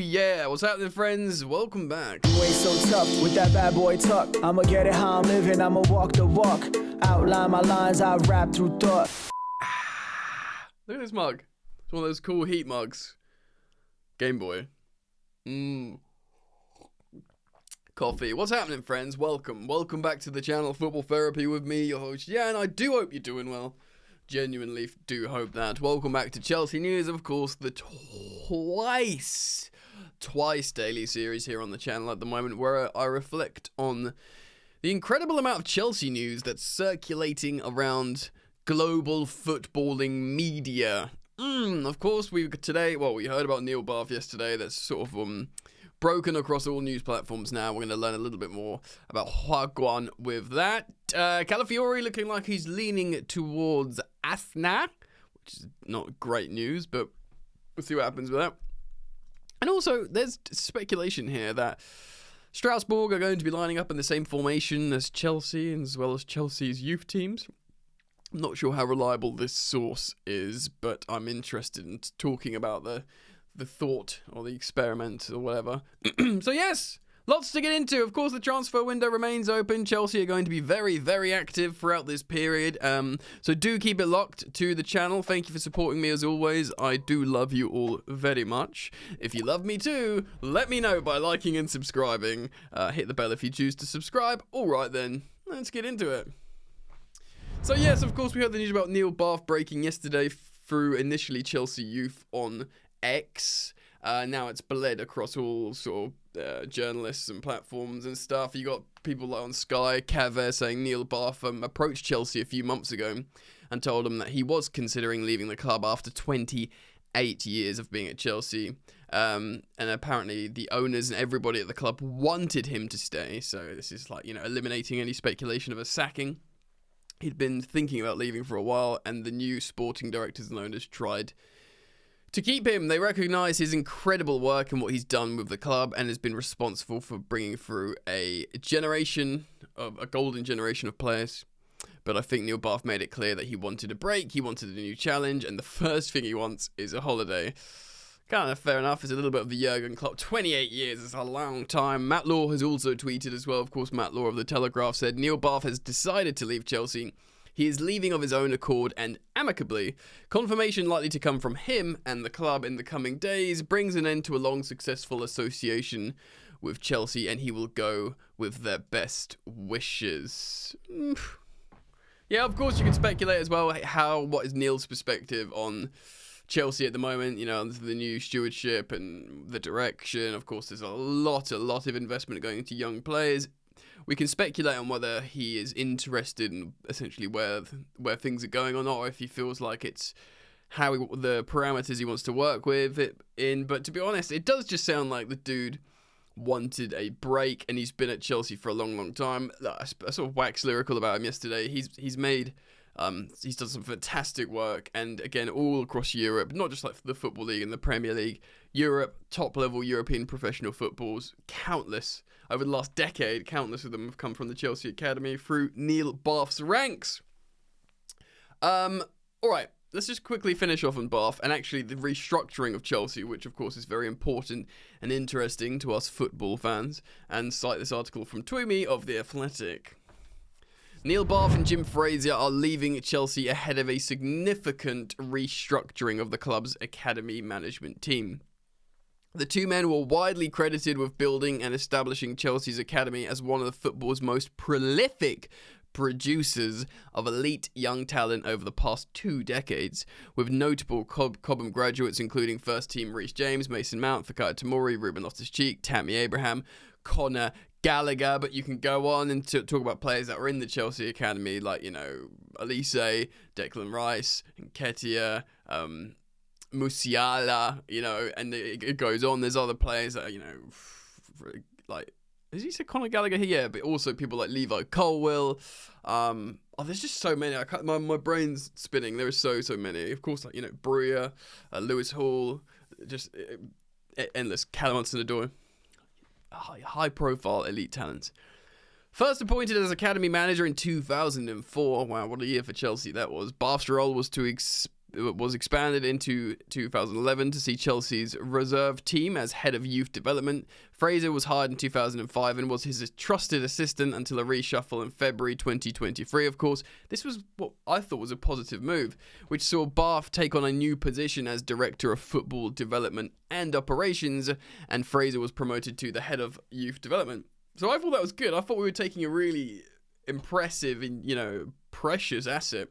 yeah. What's happening, friends? Welcome back. You ain't so tough with that bad boy tuck. I'ma get it how I'm living, I'ma walk the walk. Outline my lines, I rap through thought. Look at this mug. It's one of those cool heat mugs. Game Boy. Coffee. What's happening, friends? Welcome back to the channel Football Therapy with me, your host. Yeah, and I do hope you're doing well. Genuinely do hope that. Welcome back to Chelsea News, of course, the twice daily series here on the channel at the moment, where I reflect on the incredible amount of Chelsea news that's circulating around global footballing media. Of course, we heard about Neil Bath yesterday. That's sort of broken across all news platforms now. We're going to learn a little bit more about Hwagwan with that. Calafiori looking like he's leaning towards Asna, which is not great news, but we'll see what happens with that. And also, there's speculation here that Strasbourg are going to be lining up in the same formation as Chelsea, as well as Chelsea's youth teams. I'm not sure how reliable this source is, but I'm interested in talking about the thought or the experiment or whatever. So yes, lots to get into. Of course, the transfer window remains open. Chelsea are going to be very, very active throughout this period. So do keep it locked to the channel. Thank you for supporting me as always. I do love you all very much. If you love me too, let me know by liking and subscribing. Hit the bell if you choose to subscribe. All right then, let's get into it. So yes, of course, we heard the news about Neil Bath breaking yesterday through initially Chelsea Youth on X. Now it's bled across all sort of journalists and platforms and stuff. You got people like on Sky, Caver saying Neil Bath approached Chelsea a few months ago and told him that he was considering leaving the club after 28 years of being at Chelsea. And apparently the owners and everybody at the club wanted him to stay. So this is like, eliminating any speculation of a sacking. He'd been thinking about leaving for a while, and the new sporting directors and owners tried to keep him. They recognise his incredible work and what he's done with the club, and has been responsible for bringing through a golden generation of players. But I think Neil Bath made it clear that he wanted a break, he wanted a new challenge, and the first thing he wants is a holiday. Kind of fair enough. It's a little bit of the Jurgen Klopp. 28 years is a long time. Matt Law has also tweeted as well. Of course, Matt Law of The Telegraph said, Neil Bath has decided to leave Chelsea. He is leaving of his own accord and amicably. Confirmation likely to come from him and the club in the coming days brings an end to a long successful association with Chelsea, and he will go with their best wishes. Yeah, of course you can speculate as well what is Neil's perspective on Chelsea at the moment, under the new stewardship and the direction. Of course, there's a lot of investment going into young players. We can speculate on whether he is interested in essentially where things are going or not, or if he feels like it's the parameters he wants to work with it in. But to be honest, it does just sound like the dude wanted a break, and he's been at Chelsea for a long, long time. I sort of waxed lyrical about him yesterday. He's done some fantastic work, and again, all across Europe, not just like the Football League and the Premier League, Europe, top-level European professional footballs, countless, over the last decade, countless of them have come from the Chelsea Academy through Neil Bath's ranks. Alright, let's just quickly finish off on Bath, and actually the restructuring of Chelsea, which of course is very important and interesting to us football fans, and cite this article from Twomey of The Athletic. Neil Bath and Jim Frazier are leaving Chelsea ahead of a significant restructuring of the club's academy management team. The two men were widely credited with building and establishing Chelsea's academy as one of the football's most prolific producers of elite young talent over the past 2 decades, with notable Cobham graduates including first-team Reece James, Mason Mount, Fikayo Tomori, Ruben Loftus-Cheek, Tammy Abraham, Conor Gallagher. But you can go on and talk about players that were in the Chelsea Academy, like, Elise, Declan Rice, Nketiah, Musiala, and it goes on. There's other players that, like, has he said Conor Gallagher here? Yeah, but also people like Levi Colwill. There's just so many. My brain's spinning. There are so many. Of course, like, Breuer, Lewis Hall, just endless. Callum Hudson-Odoi. High-profile elite talents. First appointed as academy manager in 2004. Wow, what a year for Chelsea that was. Bath's role was to was expanded into 2011 to see Chelsea's reserve team as head of youth development. Fraser was hired in 2005 and was his trusted assistant until a reshuffle in February 2023. Of course, this was what I thought was a positive move, which saw Bath take on a new position as director of football development and operations, and Fraser was promoted to the head of youth development. So I thought that was good. I thought we were taking a really impressive and, precious asset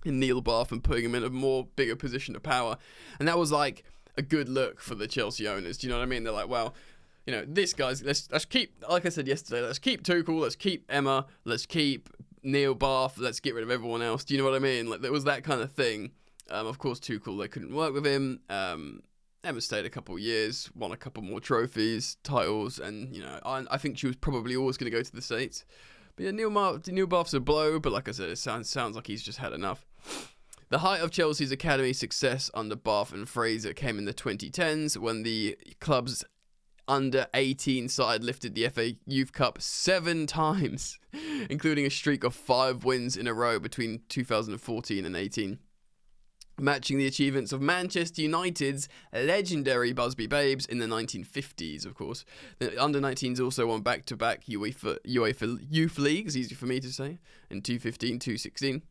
in Neil Bath and putting him in a more bigger position of power. And that was like a good look for the Chelsea owners. Do you know what I mean? They're like, well, this guy's, let's keep, like I said yesterday, let's keep Tuchel, let's keep Emma, let's keep Neil Bath, let's get rid of everyone else. Do you know what I mean? Like, there was that kind of thing. Of course, Tuchel, they couldn't work with him. Emma stayed a couple of years, won a couple more trophies, titles, and, I think she was probably always going to go to the States. But yeah, Neil Bath's a blow, but like I said, it sounds like he's just had enough. The height of Chelsea's academy success under Bath and Fraser came in the 2010s when the club's under-18 side lifted the FA Youth Cup 7 times, including a streak of 5 wins in a row between 2014 and 18. Matching the achievements of Manchester United's legendary Busby Babes in the 1950s, of course. The under-19s also won back-to-back UEFA Youth Leagues, easy for me to say, in 2015, 2016.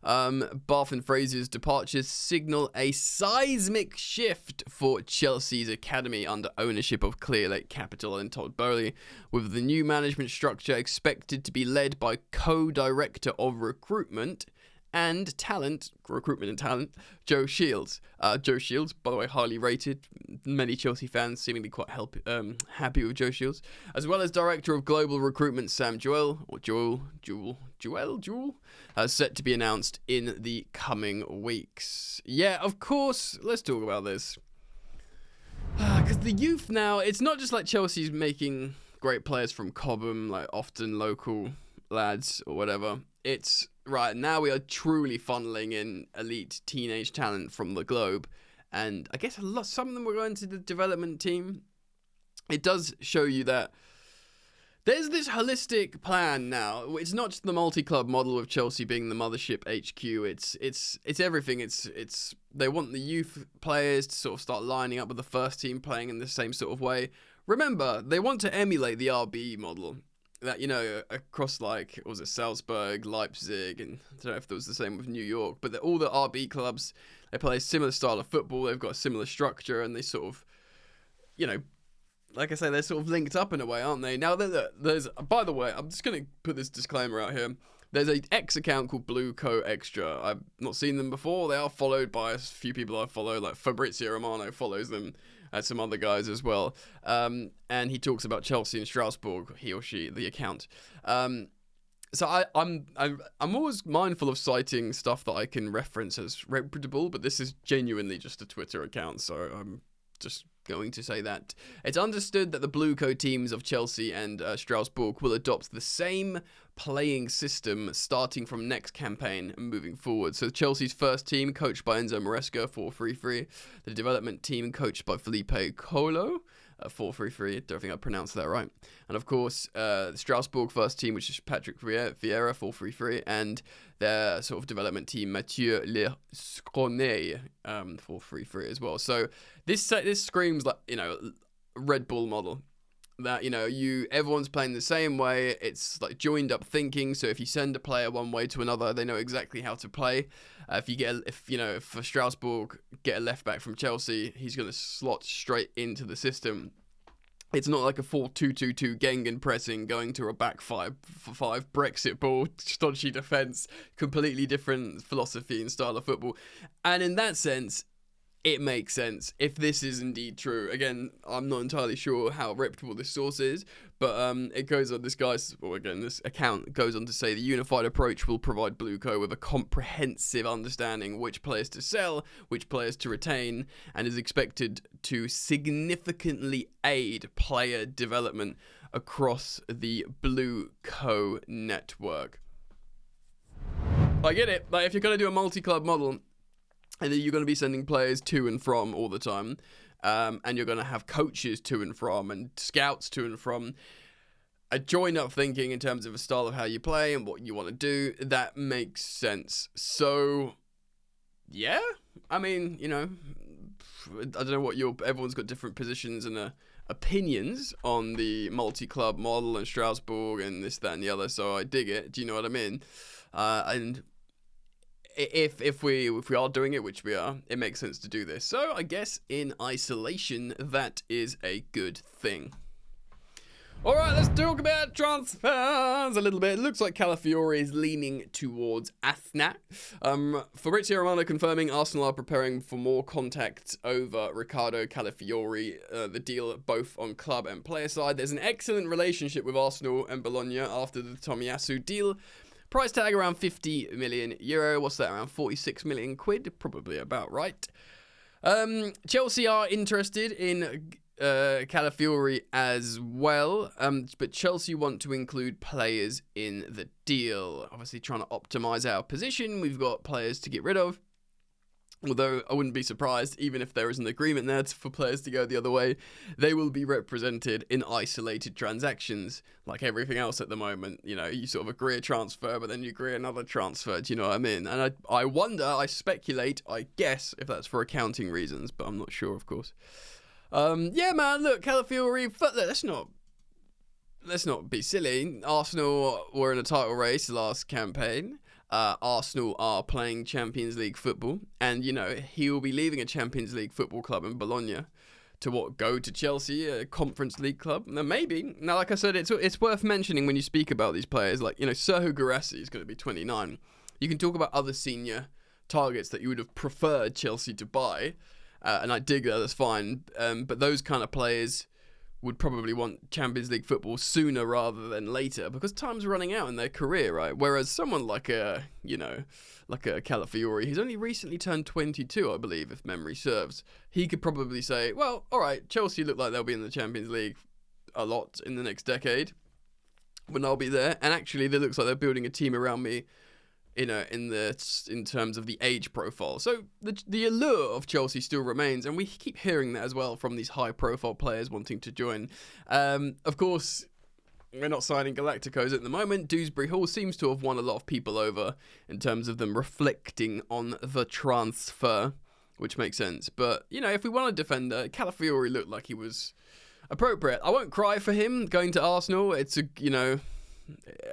Bath and Fraser's departures signal a seismic shift for Chelsea's academy under ownership of Clearlake Capital and Todd Bowley, with the new management structure expected to be led by co-director of recruitment and talent, Joe Shields. Joe Shields, by the way, highly rated. Many Chelsea fans seemingly quite happy with Joe Shields. As well as Director of Global Recruitment Sam Joel, set to be announced in the coming weeks. Yeah, of course, let's talk about this. Because the youth now, it's not just like Chelsea's making great players from Cobham, like often local lads or whatever. It's right now we are truly funneling in elite teenage talent from the globe, and I guess some of them were going to the development team. It does show you that there's this holistic plan now. It's not just the multi-club model of Chelsea being the mothership HQ. It's everything. It's they want the youth players to sort of start lining up with the first team playing in the same sort of way. Remember, they want to emulate the RB model. That, across was it Salzburg, Leipzig, and I don't know if it was the same with New York, but all the RB clubs, they play a similar style of football, they've got a similar structure, and they sort of, like I say, they're sort of linked up in a way, aren't they? Now, there's by the way, I'm just going to put this disclaimer out here. There's an X account called Blue Co Extra. I've not seen them before. They are followed by a few people I follow, like Fabrizio Romano follows them, and some other guys as well. And he talks about Chelsea and Strasbourg, he or she, the account. So I'm always mindful of citing stuff that I can reference as reputable, but this is genuinely just a Twitter account, so I'm just going to say that. It's understood that the Blue Co teams of Chelsea and Strasbourg will adopt the same playing system starting from next campaign and moving forward. So Chelsea's first team, coached by Enzo Maresca, 4-3-3. The development team, coached by Felipe Colo, 4-3-3. Don't think I pronounced that right. And of course, the Strasbourg first team, which is Patrick Vieira, 4-3-3, and their sort of development team, Mathieu Lescronet, 4-3-3 as well. So this screams like, Red Bull model. That, everyone's playing the same way. It's like joined up thinking. So if you send a player one way to another, they know exactly how to play. If for Strasbourg get a left back from Chelsea, he's going to slot straight into the system. It's not like a 4-2-2-2 Gengen pressing going to a back 5 Brexit ball, stodgy defence, completely different philosophy and style of football. And in that sense, it makes sense if this is indeed true. Again, I'm not entirely sure how reputable this source is, but it goes on. This account goes on to say the unified approach will provide Blue Co with a comprehensive understanding which players to sell, which players to retain, and is expected to significantly aid player development across the Blue Co network. I get it. Like, if you're going to do a multi-club model, and then you're going to be sending players to and from all the time, and you're going to have coaches to and from, and scouts to and from, a joined-up thinking in terms of a style of how you play and what you want to do, that makes sense. So Yeah, I mean, I don't know what everyone's got different positions and opinions on the multi-club model and Strasbourg and this, that, and the other. So I dig it. Do you know what I mean? And if we are doing it, which we are, it makes sense to do this. So I guess in isolation, that is a good thing. All right, let's talk about transfers a little bit. It looks like Calafiori is leaning towards Athna. Fabrizio Romano confirming Arsenal are preparing for more contact over Riccardo Calafiori, the deal both on club and player side. There's an excellent relationship with Arsenal and Bologna after the Tomiyasu deal. Price tag around 50 million euro. What's that, around 46 million quid? Probably about right. Chelsea are interested in Calafiori as well, but Chelsea want to include players in the deal. Obviously trying to optimise our position. We've got players to get rid of. Although I wouldn't be surprised, even if there is an agreement there for players to go the other way, they will be represented in isolated transactions, like everything else at the moment. You sort of agree a transfer, but then you agree another transfer. Do you know what I mean? And I wonder, I speculate, I guess, if that's for accounting reasons, but I'm not sure, of course. Yeah, man, look, Calafiori, let's not be silly. Arsenal were in a title race last campaign. Arsenal are playing Champions League football, and he will be leaving a Champions League football club in Bologna to go to Chelsea, a Conference League club. Now maybe, like I said, it's worth mentioning when you speak about these players, like Sergio Guirassy is going to be 29. You can talk about other senior targets that you would have preferred Chelsea to buy, and I dig that, that's fine. But those kind of players would probably want Champions League football sooner rather than later, because time's running out in their career, right? Whereas someone like a Calafiori, he's only recently turned 22, I believe, if memory serves. He could probably say, well, all right, Chelsea look like they'll be in the Champions League a lot in the next decade when I'll be there. And actually, it looks like they're building a team around me, in terms of the age profile. So the allure of Chelsea still remains, and we keep hearing that as well from these high-profile players wanting to join. Of course, we're not signing Galacticos at the moment. Dewsbury Hall seems to have won a lot of people over in terms of them reflecting on the transfer, which makes sense. But, if we want a defender, Calafiori looked like he was appropriate. I won't cry for him going to Arsenal.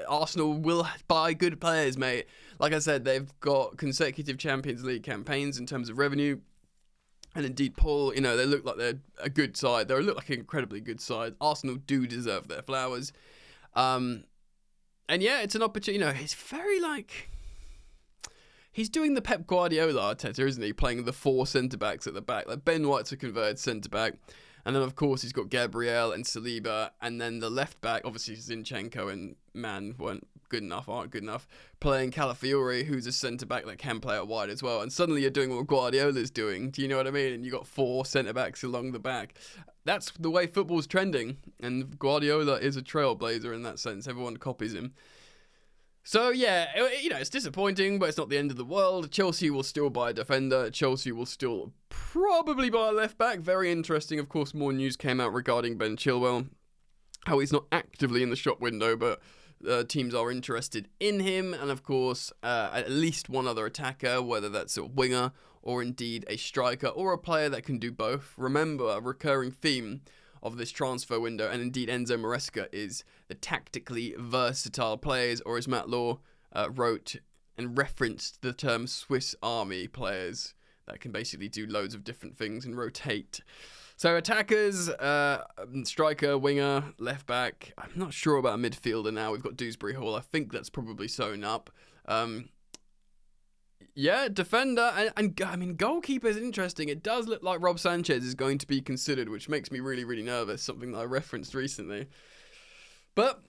Arsenal will buy good players, mate. Like I said, they've got consecutive Champions League campaigns in terms of revenue. And indeed, Paul, they look like they're a good side. They look like an incredibly good side. Arsenal do deserve their flowers. And yeah, it's an opportunity. It's very he's doing the Pep Guardiola Arteta, isn't he? Playing the 4 centre-backs at the back. Like Ben White's a converted centre-back. And then, of course, he's got Gabriel and Saliba. And then the left back, obviously, Zinchenko and Mann aren't good enough. Playing Calafiori, who's a centre-back that can play out wide as well. And suddenly you're doing what Guardiola's doing. Do you know what I mean? And you got 4 centre-backs along the back. That's the way football's trending. And Guardiola is a trailblazer in that sense. Everyone copies him. So, yeah, it's disappointing, but it's not the end of the world. Chelsea will still buy a defender. Chelsea will still probably buy a left-back. Very interesting. Of course, more news came out regarding Ben Chilwell. How he's not actively in the shop window, but teams are interested in him. And, of course, at least one other attacker, whether that's a winger or indeed a striker or a player that can do both. Remember, a recurring theme of this transfer window, and indeed Enzo Maresca, is the tactically versatile players, or as Matt Law wrote and referenced the term Swiss Army players that can basically do loads of different things and rotate. So attackers, striker, winger, left back. I'm not sure about a midfielder now. We've got Dewsbury Hall. I think that's probably sewn up. Yeah, defender, and I mean, goalkeeper is interesting. It does look like Rob Sanchez is going to be considered, which makes me really, really nervous, something that I referenced recently. But,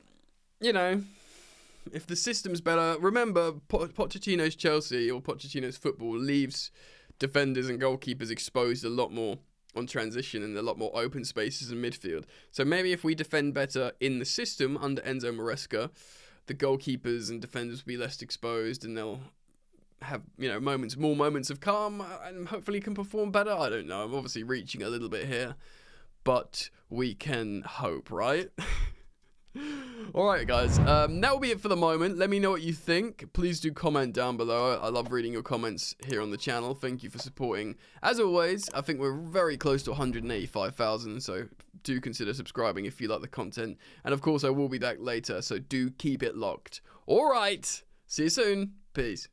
if the system's better, remember, Pochettino's Chelsea, or Pochettino's football, leaves defenders and goalkeepers exposed a lot more on transition and a lot more open spaces in midfield. So maybe if we defend better in the system under Enzo Maresca, the goalkeepers and defenders will be less exposed, and they'll have more moments of calm, and hopefully can perform better. I don't know, I'm obviously reaching a little bit here, but we can hope, right? Alright guys, that will be it for the moment. Let me know what you think. Please do comment down below. I love reading your comments here on the channel. Thank you for supporting. As always, I think we're very close to 185,000, so do consider subscribing if you like the content. And of course, I will be back later, so do keep it locked. Alright, see you soon. Peace.